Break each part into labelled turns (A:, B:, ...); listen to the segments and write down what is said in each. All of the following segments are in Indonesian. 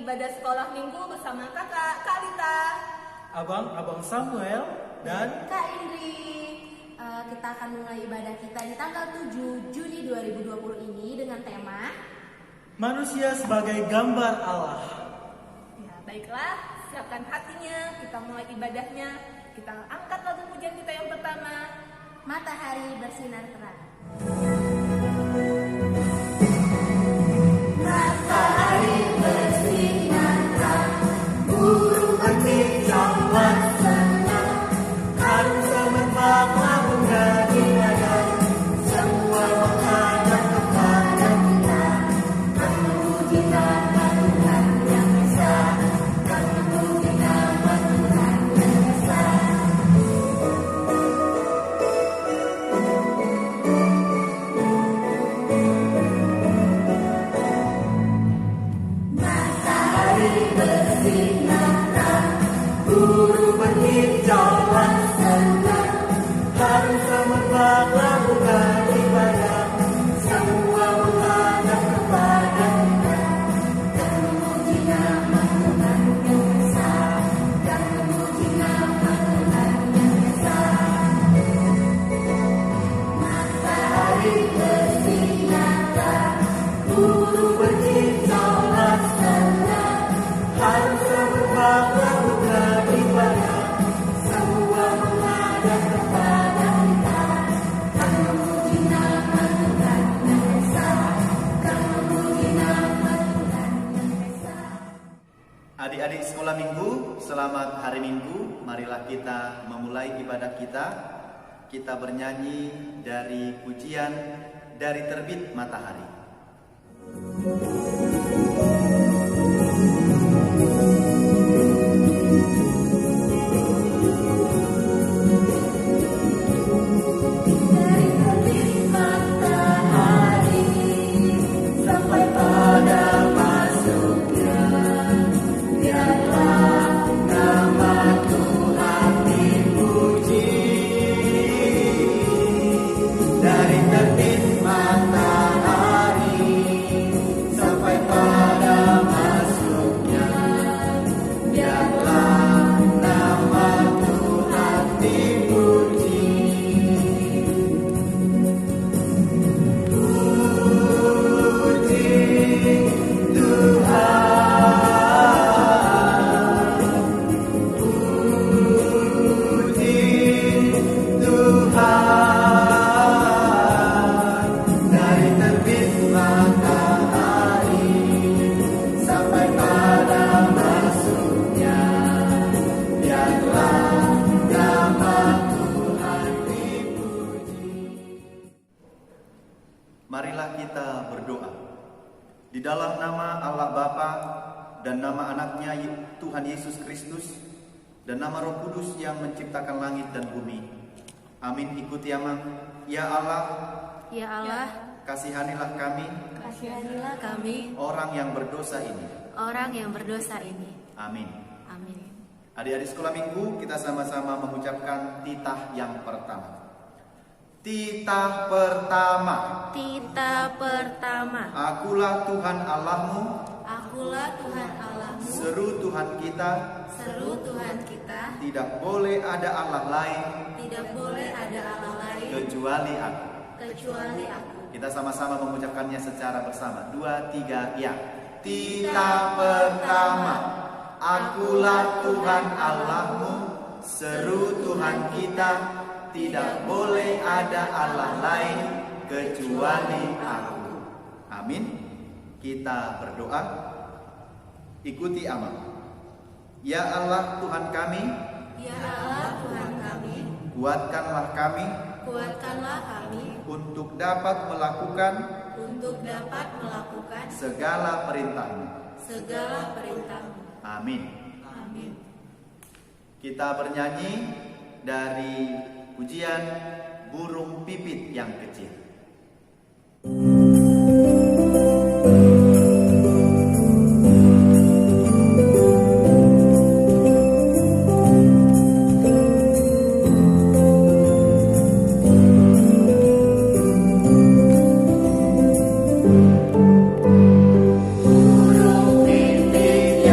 A: ibadah sekolah minggu bersama kakak Kalita,
B: Abang Samuel, dan
C: Kak Indri. Kita akan mulai ibadah kita di tanggal 7 Juni 2020 ini dengan tema
B: manusia sebagai gambar Allah.
A: Ya, baiklah, siapkan hatinya, kita mulai ibadahnya. Kita angkat lagu pujian kita yang pertama,
C: Matahari Bersinar Terang.
D: Matahari bersinar terang, burung berkicauan senang, harum semerbak bunga di ladang, semua menghadap kepada kita, dan memuji nama Tuhan yang Esa, dan memuji nama Tuhan yang Esa. Matahari bersinar terang, burung berkicauan senang, harum semerbak bunga di ladang, semua menghadap kepada kita, dan memuji nama Tuhan yang Esa, dan memuji nama Tuhan yang Esa. Matahari bersinar terang, burung berkicauan senang, harum semerbak bunga di ladang, semua menghadap kepada kita, dan memuji nama Tuhan yang Esa, dan memuji nama Tuhan yang Esa.
E: Adik-adik sekolah minggu, selamat hari Minggu. Marilah kita memulai ibadah kita. Kita bernyanyi dari pujian Dari Terbit Matahari.
D: Dari terbit matahari sampai pada masuknya, biarlah nama Tuhan dipuji. Dari terbit matahari sampai pada masuknya, biarlah nama Tuhan dipuji. Dari terbit matahari sampai pada masuknya, biarlah nama Tuhan dipuji.
E: Marilah kita berdoa. Di dalam nama Allah Bapa dan nama anaknya Tuhan Yesus Kristus dan nama Roh Kudus yang menciptakan langit dan bumi. Amin. Ikuti aman. Ya Allah,
C: Ya Allah,
E: kasihanilah kami,
C: kasihanilah kami,
E: orang yang berdosa ini.
C: orang yang berdosa ini.
E: Amin.
C: Amin.
E: Adik-adik sekolah minggu, kita sama-sama mengucapkan titah yang pertama. Titah pertama.
C: Titah pertama.
E: Akulah Tuhan Allahmu,
C: Akulah Tuhan Allahmu,
E: seru Tuhan kita,
C: seru Tuhan kita,
E: tidak boleh ada Allah lain
C: tidak boleh ada Allah lain
E: kecuali aku.
C: kecuali aku.
E: Kita sama-sama mengucapkannya secara bersama. 2, 3, ya. Titah pertama. Akulah Tuhan Allahmu, seru Tuhan kita, tidak boleh ada Allah lain kecuali aku. Amin. Kita berdoa. Ikuti amal. Ya Allah Tuhan kami,
C: Ya Allah Tuhan kami,
E: kuatkanlah kami
C: kuatkanlah kami
E: untuk dapat melakukan segala perintah-Mu.
C: segala perintah-Mu.
E: Amin.
C: Amin.
E: Kita bernyanyi dari pujian Burung Pipit yang Kecil.
D: Burung pipit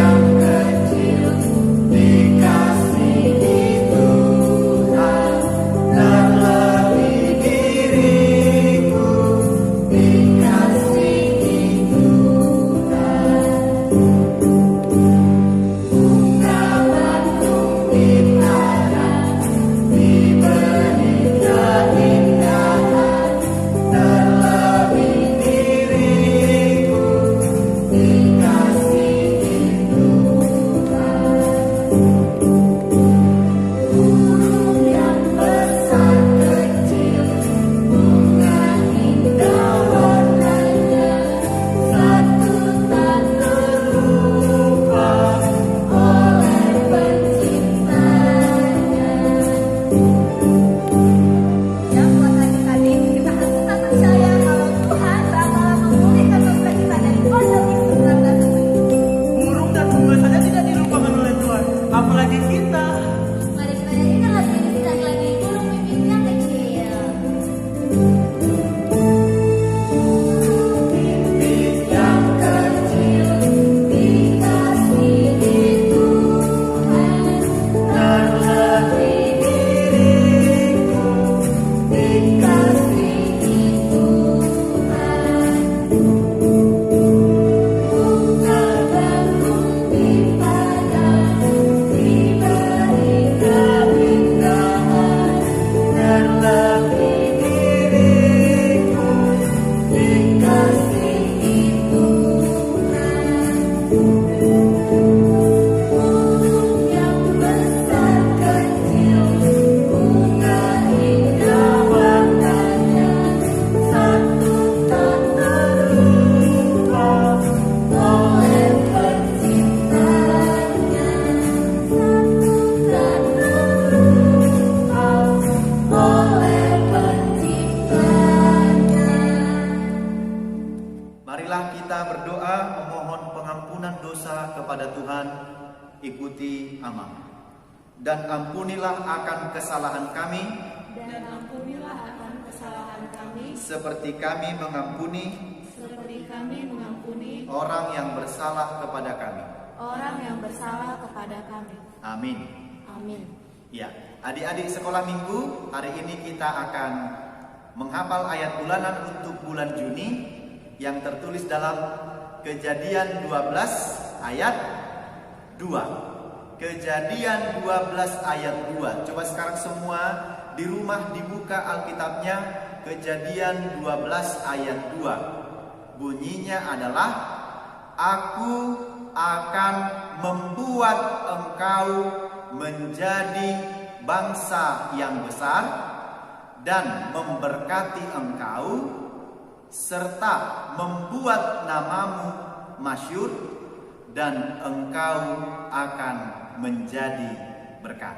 E: ikuti Amang. Dan ampunilah akan kesalahan kami,
A: Dan ampunilah akan kesalahan kami,
E: seperti kami mengampuni
A: seperti kami mengampuni
E: orang yang bersalah kepada kami.
C: orang yang bersalah kepada kami.
E: Amin.
C: Amin.
E: Ya, adik-adik sekolah minggu, hari ini kita akan menghafal ayat bulanan untuk bulan Juni yang tertulis dalam Kejadian 12 ayat 2. Kejadian 12 ayat 2. Coba sekarang semua di rumah dibuka Alkitabnya, Kejadian 12 ayat 2. Bunyinya adalah, Aku akan membuat engkau menjadi bangsa yang besar dan memberkati engkau, serta membuat namamu masyhur, dan engkau akan menjadi berkat.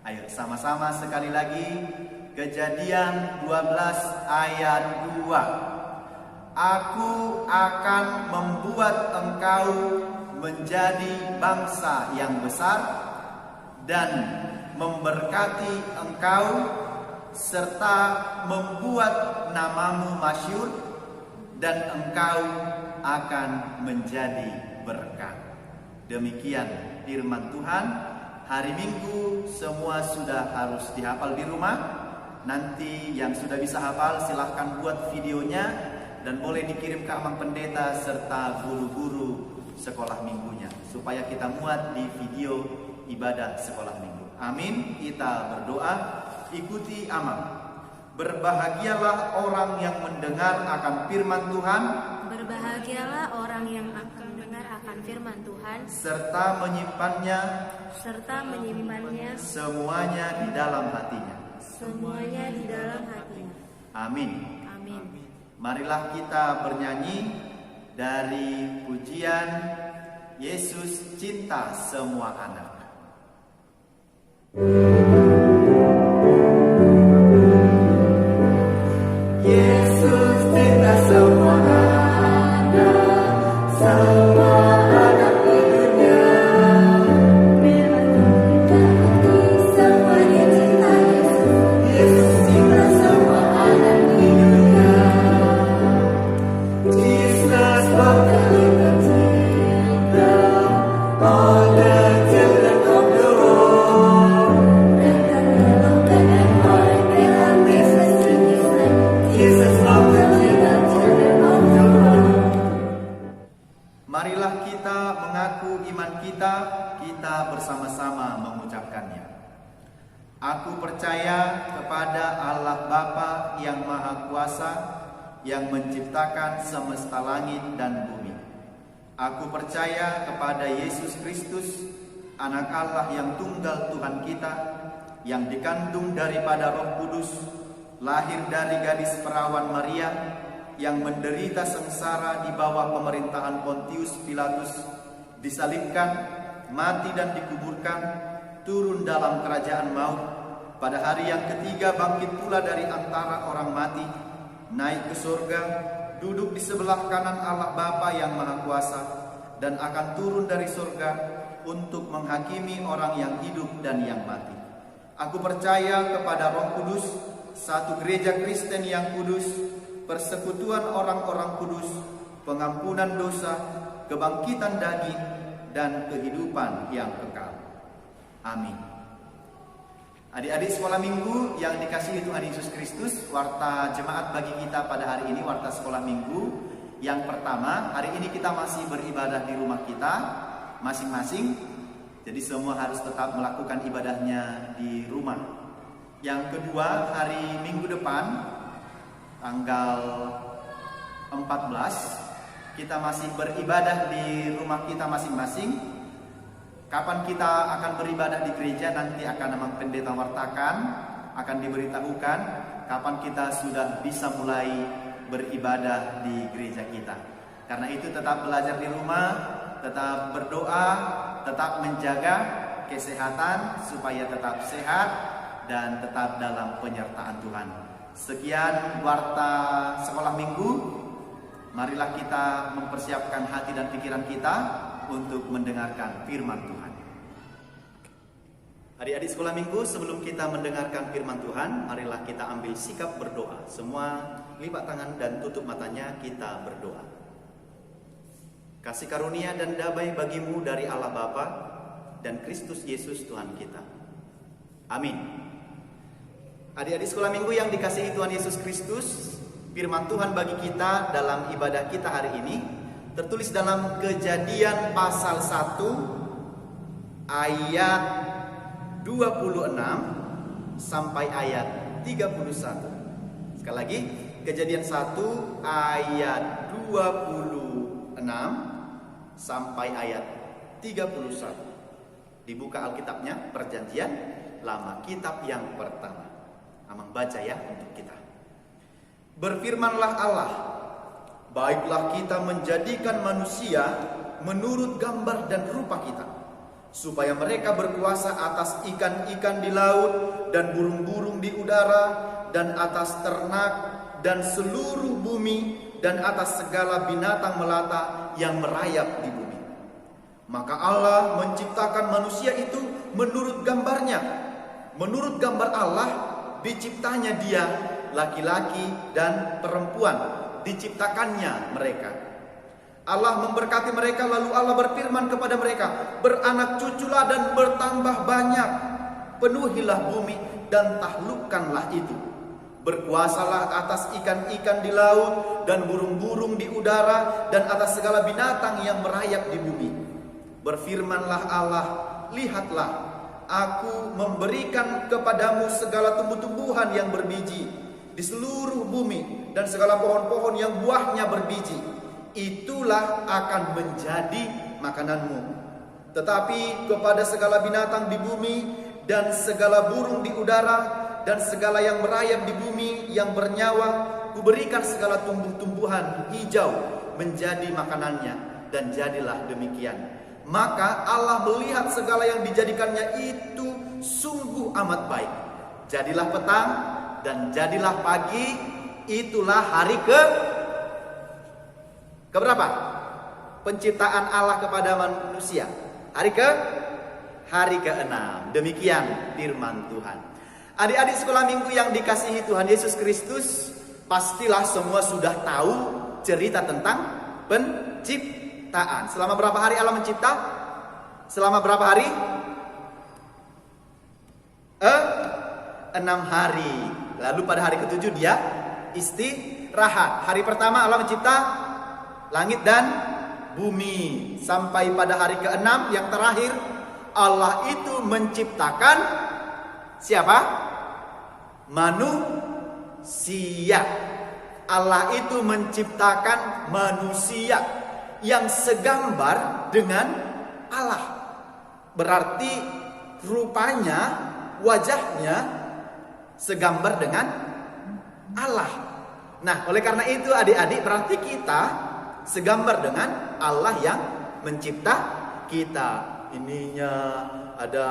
E: Ayo sama-sama sekali lagi, Kejadian 12 ayat 2. Aku akan membuat engkau menjadi bangsa yang besar dan memberkati engkau, serta membuat namamu masyhur, dan engkau akan menjadi berkat. Demikian firman Tuhan. Hari Minggu semua sudah harus dihafal di rumah. Nanti yang sudah bisa hafal silahkan buat videonya dan boleh dikirim ke Amang Pendeta serta guru-guru sekolah minggunya, supaya kita muat di video ibadah sekolah minggu. Amin. Kita berdoa. Ikuti Amang. Berbahagialah orang yang mendengar akan firman Tuhan,
C: Berbahagialah orang yang akan mendengar akan firman Tuhan,
E: serta menyimpannya
C: serta menyimpannya
E: semuanya di dalam hatinya.
C: semuanya di dalam hatinya.
E: Amin.
C: Amin.
E: Marilah kita bernyanyi dari pujian Yesus Cinta Semua Anak.
D: Yesus cinta semua anak, semua anak di dunia. Semuanya cinta Yesus. Yesus cinta semua anak di dunia. Jesus loved the little children, all the children of the world. Jesus loved the little children of the world.
E: Marilah kita mengaku iman kita, kita bersama-sama mengucapkannya. Aku percaya kepada Allah Bapa yang Maha Kuasa, yang menciptakan semesta langit dan bumi. Aku percaya kepada Yesus Kristus, Anak Allah yang tunggal Tuhan kita, yang dikandung daripada Roh Kudus, lahir dari gadis perawan Maria, yang menderita sengsara di bawah pemerintahan Pontius Pilatus, disalibkan, mati dan dikuburkan, turun dalam kerajaan maut, pada hari yang ketiga bangkit pula dari antara orang mati, naik ke surga, duduk di sebelah kanan Allah Bapa yang Maha Kuasa, dan akan turun dari surga untuk menghakimi orang yang hidup dan yang mati. Aku percaya kepada Roh Kudus, satu gereja Kristen yang kudus, persekutuan orang-orang kudus, pengampunan dosa, kebangkitan daging, dan kehidupan yang kekal. Amin. Adik-adik sekolah minggu yang dikasihi Tuhan Yesus Kristus, warta jemaat bagi kita pada hari ini, warta sekolah minggu yang pertama. Hari ini kita masih beribadah di rumah kita masing-masing, jadi semua harus tetap melakukan ibadahnya di rumah. Yang kedua, hari Minggu depan tanggal 14 kita masih beribadah di rumah kita masing-masing. Kapan kita akan beribadah di gereja nanti akan Amang Pendeta wartakan, akan diberitahukan kapan kita sudah bisa mulai beribadah di gereja kita. Karena itu tetap belajar di rumah, tetap berdoa, tetap menjaga kesehatan supaya tetap sehat dan tetap dalam penyertaan Tuhan. Sekian warta sekolah minggu. Marilah kita mempersiapkan hati dan pikiran kita untuk mendengarkan firman Tuhan. Adik-adik sekolah minggu, sebelum kita mendengarkan firman Tuhan, marilah kita ambil sikap berdoa. Semua lipat tangan dan tutup matanya, kita berdoa. Kasih karunia dan damai bagimu dari Allah Bapa dan Kristus Yesus Tuhan kita. Amin. Adik-adik sekolah minggu yang dikasihi Tuhan Yesus Kristus, firman Tuhan bagi kita dalam ibadah kita hari ini tertulis dalam Kejadian pasal 1 ayat 26 sampai ayat 31. Sekali lagi, Kejadian 1 ayat 26 sampai ayat 31. Dibuka Alkitabnya, Perjanjian Lama, kitab yang pertama. Amang baca ya untuk kita. Berfirmanlah Allah, baiklah kita menjadikan manusia menurut gambar dan rupa kita, supaya mereka berkuasa atas ikan-ikan di laut dan burung-burung di udara dan atas ternak dan seluruh bumi dan atas segala binatang melata yang merayap di bumi. Maka Allah menciptakan manusia itu menurut gambarnya. Menurut gambar Allah diciptanya dia, laki-laki dan perempuan diciptakannya mereka. Allah memberkati mereka, lalu Allah berfirman kepada mereka, beranak cuculah dan bertambah banyak, penuhilah bumi dan taklukkanlah itu. Berkuasalah atas ikan-ikan di laut dan burung-burung di udara dan atas segala binatang yang merayap di bumi. Berfirmanlah Allah, lihatlah, aku memberikan kepadamu segala tumbuh-tumbuhan yang berbiji di seluruh bumi dan segala pohon-pohon yang buahnya berbiji. Itulah akan menjadi makananmu. Tetapi kepada segala binatang di bumi dan segala burung di udara dan segala yang merayap di bumi yang bernyawa, kuberikan segala tumbuh-tumbuhan hijau menjadi makanannya, dan jadilah demikian. Maka Allah melihat segala yang dijadikannya itu sungguh amat baik. Jadilah petang dan jadilah pagi, itulah hari keberapa? Penciptaan Allah kepada manusia. Hari ke-6. Demikian firman Tuhan. Adik-adik sekolah minggu yang dikasihi Tuhan Yesus Kristus, pastilah semua sudah tahu cerita tentang penciptaan. Selama berapa hari Allah mencipta? Selama berapa hari? 6 hari. Lalu pada hari ke-7 dia istirahat. Hari pertama Allah mencipta langit dan bumi. Sampai pada hari ke-6 yang terakhir, Allah itu menciptakan siapa? Manusia. Allah itu menciptakan manusia yang segambar dengan Allah. Berarti rupanya, wajahnya segambar dengan Allah. Nah, oleh karena itu adik-adik, berarti kita segambar dengan Allah yang mencipta kita. Ininya ada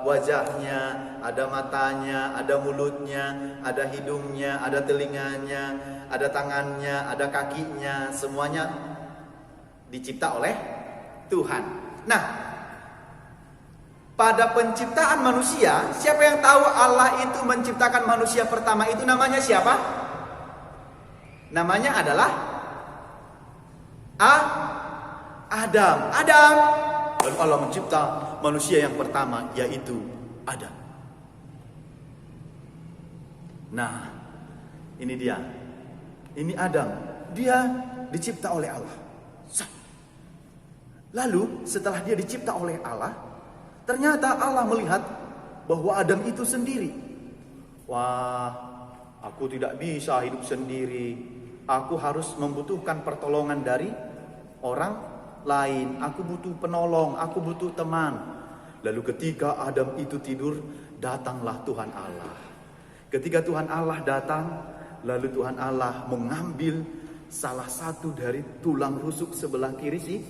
E: wajahnya, ada matanya, ada mulutnya, ada hidungnya, ada telinganya, ada tangannya, ada kakinya, semuanya dicipta oleh Tuhan. Nah, pada penciptaan manusia, siapa yang tahu Allah itu menciptakan manusia pertama itu namanya siapa? Namanya adalah Adam. Lalu Allah mencipta manusia yang pertama, yaitu Adam. Nah, ini dia. Ini Adam. Dia dicipta oleh Allah. Lalu setelah dia dicipta oleh Allah, ternyata Allah melihat bahwa Adam itu sendiri. Wah, aku tidak bisa hidup sendiri. Aku harus membutuhkan pertolongan dari orang lain. Aku butuh penolong, aku butuh teman. Lalu ketika Adam itu tidur, datanglah Tuhan Allah. Ketika Tuhan Allah datang, lalu Tuhan Allah mengambil salah satu dari tulang rusuk sebelah kiri si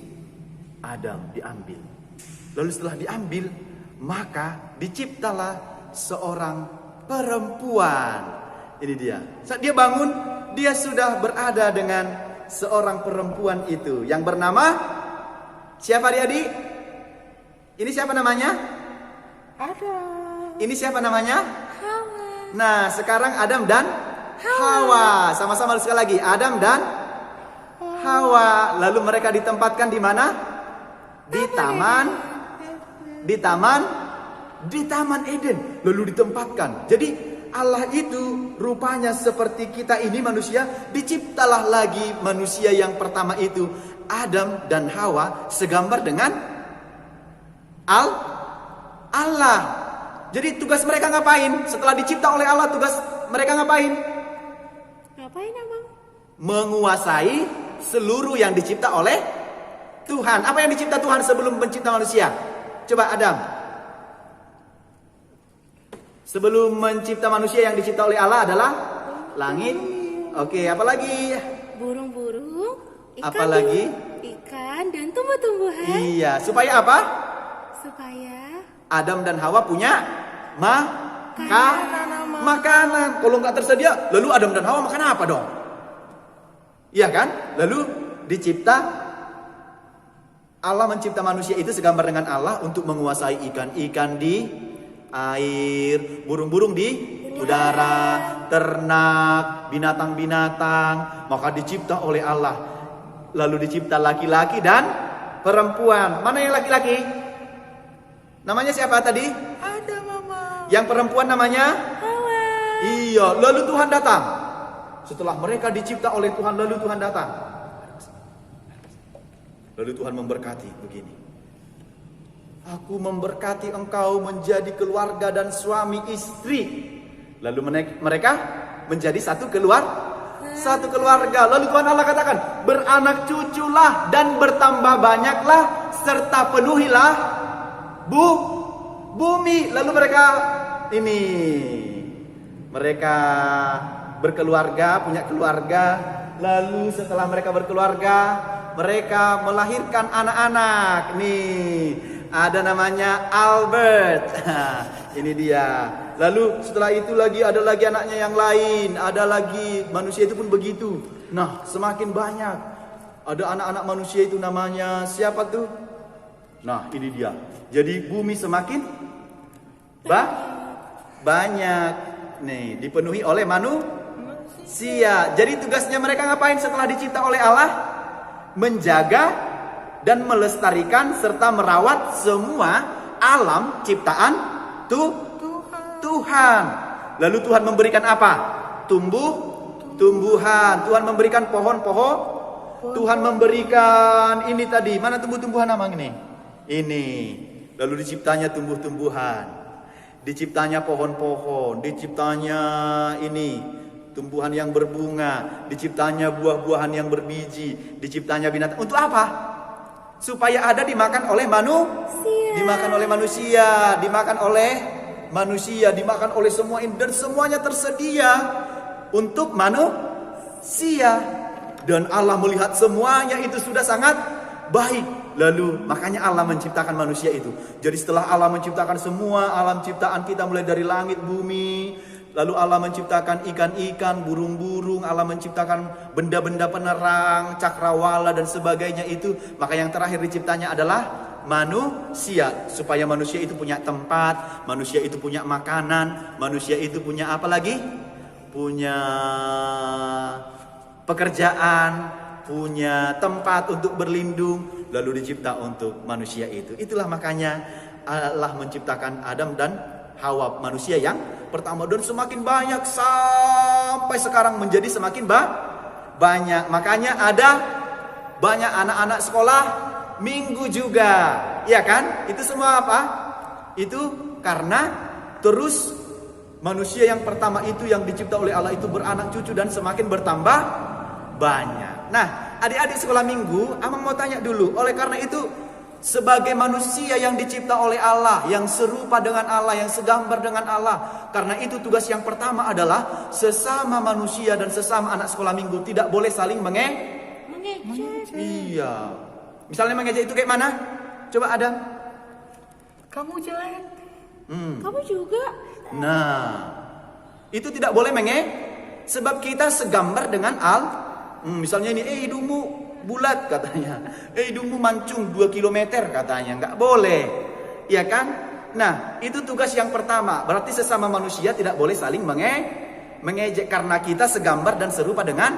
E: Adam, diambil. Lalu setelah diambil, maka diciptalah seorang perempuan. Ini dia. Saat dia bangun, dia sudah berada dengan seorang perempuan itu yang bernama siapa, adik-adik? Ini siapa namanya?
B: Adam.
E: Ini siapa namanya? Hawa. Nah, sekarang Adam dan Hawa. Sama-sama sekali lagi. Adam dan Hawa. Lalu mereka ditempatkan di mana? Di Taman Eden. Lalu ditempatkan. Jadi Allah itu rupanya seperti kita ini manusia. Diciptalah lagi manusia yang pertama itu, Adam dan Hawa, segambar dengan Allah. Jadi tugas mereka ngapain? Setelah dicipta oleh Allah, tugas mereka ngapain?
C: Ngapain, Abang?
E: Menguasai seluruh yang dicipta oleh Tuhan. Apa yang dicipta Tuhan sebelum mencipta manusia? Coba Adam. Sebelum mencipta manusia, yang dicipta oleh Allah adalah langit. Oke, apa lagi?
C: Burung-burung, ikan,
E: Apalagi?
C: ikan dan tumbuh-tumbuhan.
E: Iya, supaya apa?
C: Supaya
E: Adam dan Hawa punya makanan. Kalau nggak tersedia, lalu Adam dan Hawa makan apa dong? Iya kan? Lalu Allah mencipta manusia itu segambar dengan Allah untuk menguasai ikan-ikan di air, burung-burung di udara, ternak, binatang-binatang. Maka dicipta oleh Allah. Lalu dicipta laki-laki dan perempuan. Mana yang laki-laki? Namanya siapa tadi?
B: Ada mama.
E: Yang perempuan namanya?
C: Hawa.
E: Iya, lalu Tuhan datang. Setelah mereka dicipta oleh Tuhan, lalu Tuhan datang. Lalu Tuhan memberkati begini. Aku memberkati engkau menjadi keluarga dan suami istri. Lalu mereka menjadi satu keluarga. Lalu Tuhan Allah katakan, beranak cuculah dan bertambah banyaklah serta penuhilah bumi. Lalu mereka berkeluarga, punya keluarga. Lalu setelah mereka berkeluarga, mereka melahirkan anak-anak. Nih, ada namanya Albert. Ini dia. Lalu setelah itu ada lagi anaknya yang lain. Ada lagi, manusia itu pun begitu. Nah, semakin banyak. Ada anak-anak manusia itu namanya siapa tuh? Nah, ini dia. Jadi bumi semakin banyak. Nih, dipenuhi oleh manusia. Jadi tugasnya mereka ngapain setelah dicipta oleh Allah? Menjaga dan melestarikan serta merawat semua alam ciptaan Tuhan. Lalu Tuhan memberikan apa? Tumbuhan. Tuhan memberikan pohon-pohon. Tuhan memberikan ini tadi. Mana tumbuh-tumbuhan namanya ini? Ini. Lalu diciptanya tumbuh-tumbuhan. Diciptanya pohon-pohon. Diciptanya ini, tumbuhan yang berbunga. Diciptanya buah-buahan yang berbiji. Diciptanya binatang. Untuk apa? Supaya ada dimakan oleh dimakan oleh manusia, dimakan oleh semua ini, dan semuanya tersedia untuk manusia. Dan Allah melihat semuanya itu sudah sangat baik. Lalu makanya Allah menciptakan manusia itu. Jadi setelah Allah menciptakan semua alam ciptaan kita, mulai dari langit, bumi, lalu Allah menciptakan ikan-ikan, burung-burung, Allah menciptakan benda-benda penerang, cakrawala dan sebagainya itu. Maka yang terakhir diciptanya adalah manusia. Supaya manusia itu punya tempat, manusia itu punya makanan, manusia itu punya apa lagi? Punya pekerjaan, punya tempat untuk berlindung. Lalu dicipta untuk manusia itu. Itulah makanya Allah menciptakan Adam dan Hawa, manusia yang pertama, dan semakin banyak sampai sekarang menjadi semakin banyak. Makanya ada banyak anak-anak sekolah minggu juga, ya kan? Itu semua apa? Itu karena terus manusia yang pertama itu yang dicipta oleh Allah itu beranak cucu dan semakin bertambah banyak. Nah, adik-adik sekolah minggu, Amang mau tanya dulu. Oleh karena itu, sebagai manusia yang dicipta oleh Allah, yang serupa dengan Allah, yang segambar dengan Allah, karena itu tugas yang pertama adalah sesama manusia dan sesama anak sekolah minggu tidak boleh saling
C: Mengejek.
E: Iya. Misalnya mengejek itu kayak mana? Coba Adam.
B: Kamu jelek.
C: Kamu juga.
E: Nah, itu tidak boleh sebab kita segambar dengan misalnya ini, hidungmu bulat katanya, hidungmu mancung 2 kilometer katanya, nggak boleh, ya kan? Nah, itu tugas yang pertama. Berarti sesama manusia tidak boleh saling mengejek karena kita segambar dan serupa dengan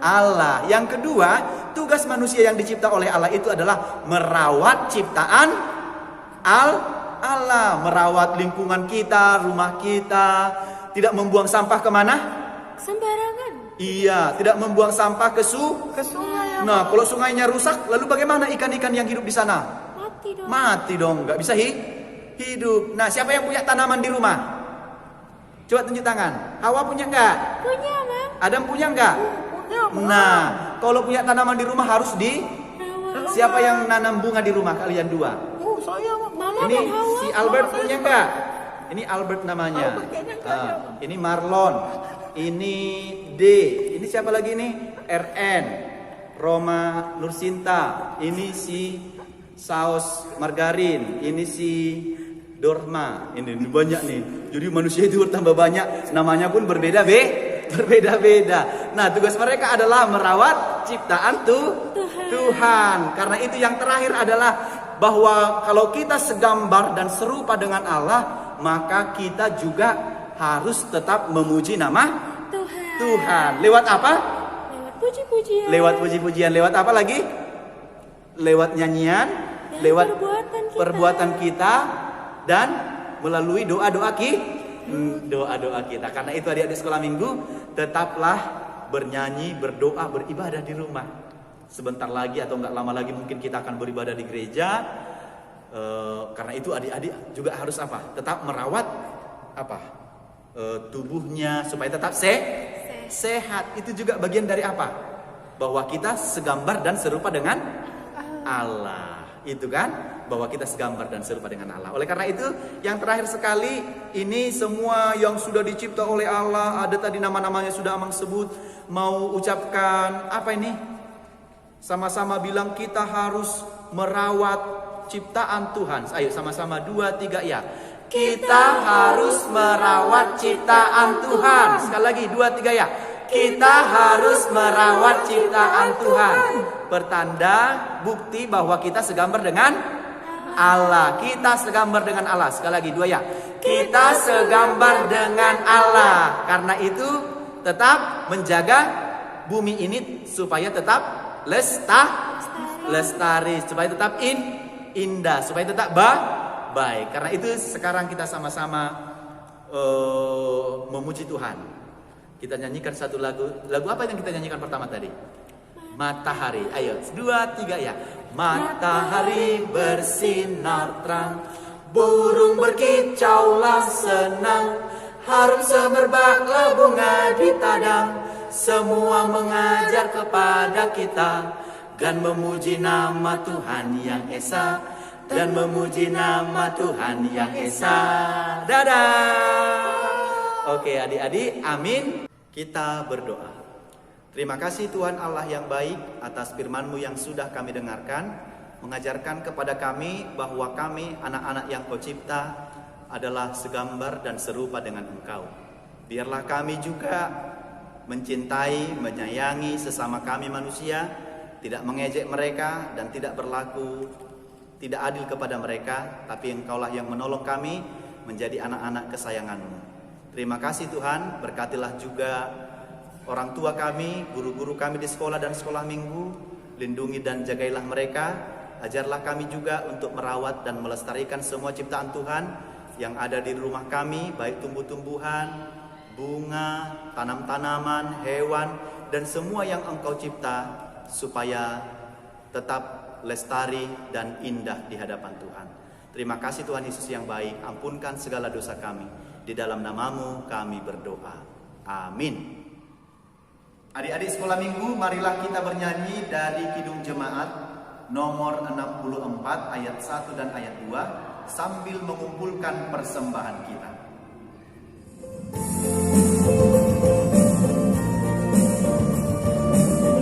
E: Allah. Yang kedua, tugas manusia yang dicipta oleh Allah itu adalah merawat ciptaan Allah, merawat lingkungan kita, rumah kita, tidak membuang sampah kemana?
C: Sembarangan.
E: Iya, tidak membuang sampah ke
B: sungai.
E: Nah, kalau sungainya rusak, lalu bagaimana ikan-ikan yang hidup di sana? Mati dong, nggak bisa hidup. Nah, siapa yang punya tanaman di rumah? Coba tunjuk tangan. Hawa punya nggak?
C: Punya, Bang.
E: Adam punya nggak?
B: Punya, Bang.
E: Nah, kalau punya tanaman di rumah harus siapa yang nanam bunga di rumah kalian dua?
B: Oh, saya, Bang.
C: Mama
E: Ini
C: dan Hawa.
E: si Albert punya nggak? Ini Albert namanya.
B: Albert kayaknya nggak ada, Bang.
E: Ini Marlon. Ini D. Ini siapa lagi nih? RN. Roma Nursinta. Ini si Saus Margarin. Ini si Dorma. Ini banyak nih. Jadi manusia itu bertambah banyak. Namanya pun berbeda-beda. Nah, tugas mereka adalah merawat ciptaan Tuhan. Karena itu yang terakhir adalah bahwa kalau kita segambar dan serupa dengan Allah, maka kita juga harus tetap memuji nama Tuhan. Lewat apa?
C: Lewat puji-pujian.
E: Lewat puji-pujian. Lewat apa lagi? Lewat nyanyian,
C: Dan
E: lewat
C: perbuatan
E: kita, dan melalui doa-doa kita. Karena itu adik-adik sekolah minggu, tetaplah bernyanyi, berdoa, beribadah di rumah. Sebentar lagi atau enggak lama lagi mungkin kita akan beribadah di gereja. Karena itu adik-adik juga harus apa? Tetap merawat apa? Tubuhnya supaya tetap sehat. Itu juga bagian dari apa? Bahwa kita segambar dan serupa dengan Allah. Itu kan? Bahwa kita segambar dan serupa dengan Allah. Oleh karena itu, yang terakhir sekali, ini semua yang sudah dicipta oleh Allah, ada tadi nama-namanya sudah Amang sebut, mau ucapkan apa ini? Sama-sama bilang kita harus merawat ciptaan Tuhan. Ayo sama-sama 2, 3 ya. Kita harus merawat ciptaan Tuhan. Sekali lagi 2, 3 ya. Kita harus merawat ciptaan Tuhan. Pertanda bukti bahwa kita segambar dengan Allah. Kita segambar dengan Allah. Sekali lagi 2 ya. Kita segambar dengan Allah. Karena itu tetap menjaga bumi ini supaya tetap lestari, supaya tetap indah, supaya tetap baik. Karena itu sekarang kita sama-sama memuji Tuhan. Kita nyanyikan satu lagu. Lagu apa yang kita nyanyikan pertama tadi? Matahari. Ayo 2, 3 ya. Matahari bersinar terang, burung berkicaulah senang, harum semerbaklah bunga di tadang, semua mengajar kepada kita dan memuji nama Tuhan yang Esa, dan memuji nama Tuhan yang Esa. Dadah. Oke adik-adik, amin. Kita berdoa. Terima kasih Tuhan Allah yang baik atas firman-Mu yang sudah kami dengarkan, mengajarkan kepada kami bahwa kami anak-anak yang Kau cipta adalah segambar dan serupa dengan Engkau. Biarlah kami juga mencintai, menyayangi sesama kami manusia, tidak mengejek mereka dan tidak berlaku tidak adil kepada mereka, tapi Engkaulah yang menolong kami menjadi anak-anak kesayangan-Mu. Terima kasih Tuhan, berkatilah juga orang tua kami, guru-guru kami di sekolah dan sekolah minggu, lindungi dan jagailah mereka, ajarlah kami juga untuk merawat dan melestarikan semua ciptaan Tuhan yang ada di rumah kami, baik tumbuh-tumbuhan, bunga, tanam-tanaman, hewan, dan semua yang Engkau cipta, supaya tetap lestari dan indah di hadapan Tuhan. Terima kasih Tuhan Yesus yang baik, ampunkan segala dosa kami. Di dalam nama-Mu kami berdoa. Amin. Adik-adik sekolah minggu, marilah kita bernyanyi dari Kidung Jemaat nomor 64 ayat 1 dan ayat 2 sambil mengumpulkan persembahan kita.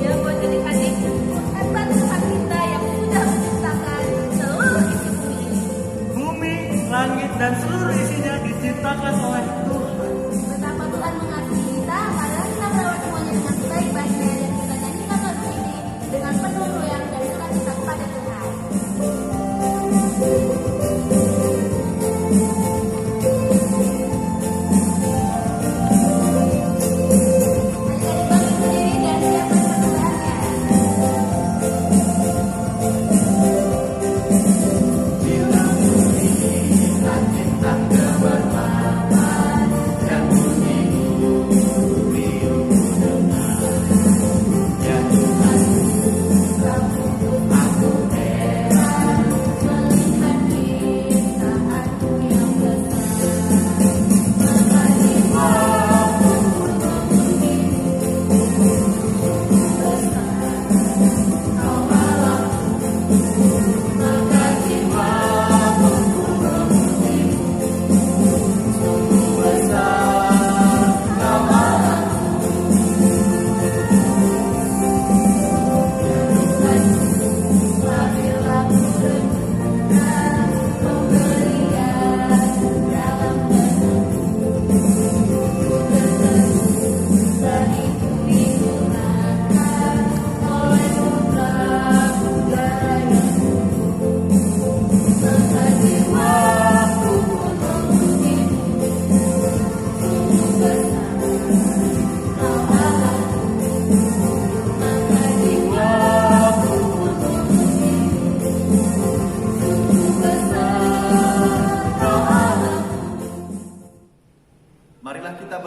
A: Ya, buat adik-adik, hebat Tuhan kita yang sudah menciptakan seluruh isi bumi ini.
D: Bumi, langit, dan seluruh isinya diciptakan oleh Tuhan.
C: Betapa Tuhan mengasihi kita, marilah kita merawat semuanya dengan sebaik-baiknya dan kita nyanyikan lagu ini dengan penuh loyang dari sukacita kepada Tuhan.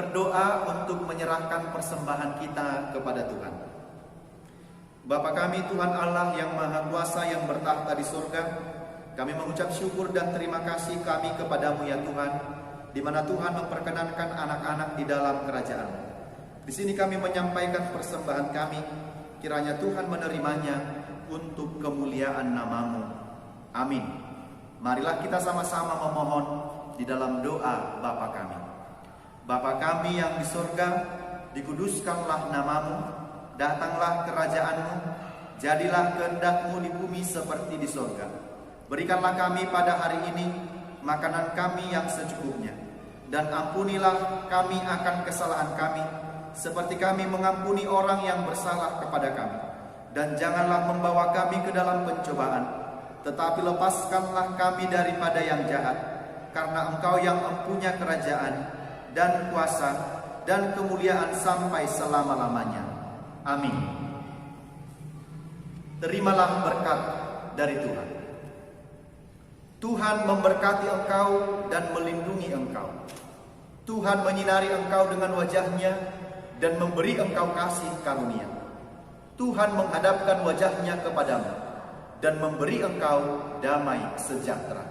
E: berdoa untuk menyerahkan persembahan kita kepada Tuhan. Bapa kami Tuhan Allah yang Maha Kuasa yang bertahta di surga, kami mengucap syukur dan terima kasih kami kepadamu ya Tuhan, di mana Tuhan memperkenankan anak-anak di dalam kerajaan. Di sini kami menyampaikan persembahan kami, kiranya Tuhan menerimanya untuk kemuliaan namamu. Amin. Marilah kita sama-sama memohon di dalam doa Bapa kami. Bapa kami yang di surga, dikuduskanlah namamu, datanglah kerajaanmu, jadilah kehendakmu di bumi seperti di surga. Berikanlah kami pada hari ini makanan kami yang secukupnya, dan ampunilah kami akan kesalahan kami, seperti kami mengampuni orang yang bersalah kepada kami. Dan janganlah membawa kami ke dalam pencobaan, tetapi lepaskanlah kami daripada yang jahat, karena Engkau yang mempunyai kerajaan dan kuasa dan kemuliaan sampai selama-lamanya. Amin. Terimalah berkat dari Tuhan. Tuhan memberkati engkau dan melindungi engkau. Tuhan menyinari engkau dengan wajah-Nya dan memberi engkau kasih karunia. Tuhan menghadapkan wajah-Nya kepadamu dan memberi engkau damai sejahtera.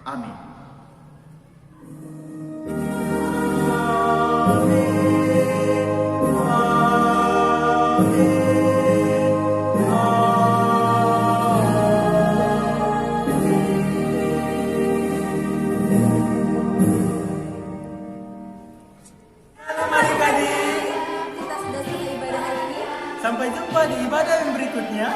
E: Amin.
B: Sampai jumpa di ibadah yang berikutnya.